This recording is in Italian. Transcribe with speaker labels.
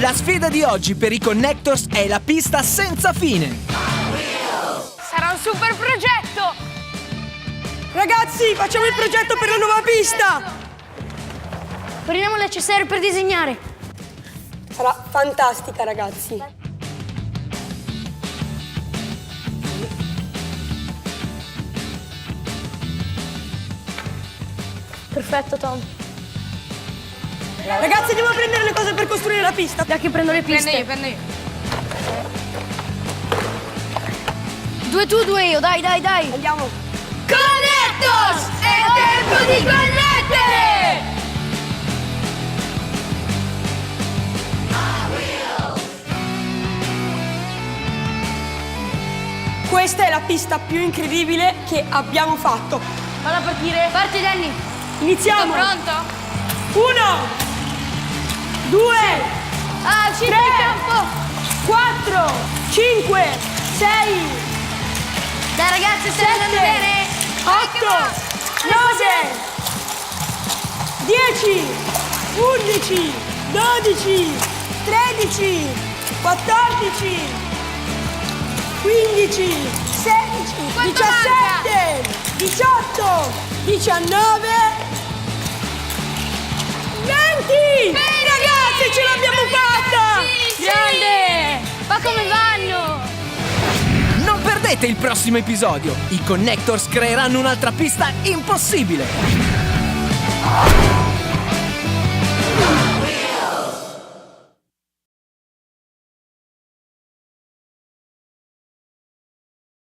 Speaker 1: La sfida di oggi per i Connectors è la pista senza fine.
Speaker 2: Sarà un super progetto!
Speaker 3: Ragazzi, facciamo il progetto per la nuova pista!
Speaker 4: Prendiamo il necessario per disegnare.
Speaker 3: Sarà fantastica, ragazzi.
Speaker 4: Perfetto, Tom.
Speaker 3: Ragazzi, andiamo a prendere le cose per costruire la pista.
Speaker 4: Dai che prendo le piste.
Speaker 2: Prendo io.
Speaker 4: 2 tu, 2 io, dai.
Speaker 3: Andiamo.
Speaker 2: Connectors! È tempo di connettere!
Speaker 3: Questa è la pista più incredibile che abbiamo fatto.
Speaker 4: Falla partire. Parti, Danny.
Speaker 3: Iniziamo.
Speaker 2: Pronto?
Speaker 3: 1, 2,
Speaker 4: Ah, uscite
Speaker 3: 3,
Speaker 4: in campo.
Speaker 3: 4, 5, 6,
Speaker 4: Dai ragazzi, stai andando
Speaker 3: 7,
Speaker 4: bene.
Speaker 3: 8, 9, 10, 11, 12, 13, 14, 15, 16,
Speaker 2: Quanto
Speaker 3: 17, 18, 19, 20! Ragazzi, ce l'abbiamo fatta!
Speaker 4: Grande. Ma come vanno?
Speaker 1: Non perdete il prossimo episodio. I Connectors creeranno un'altra pista impossibile.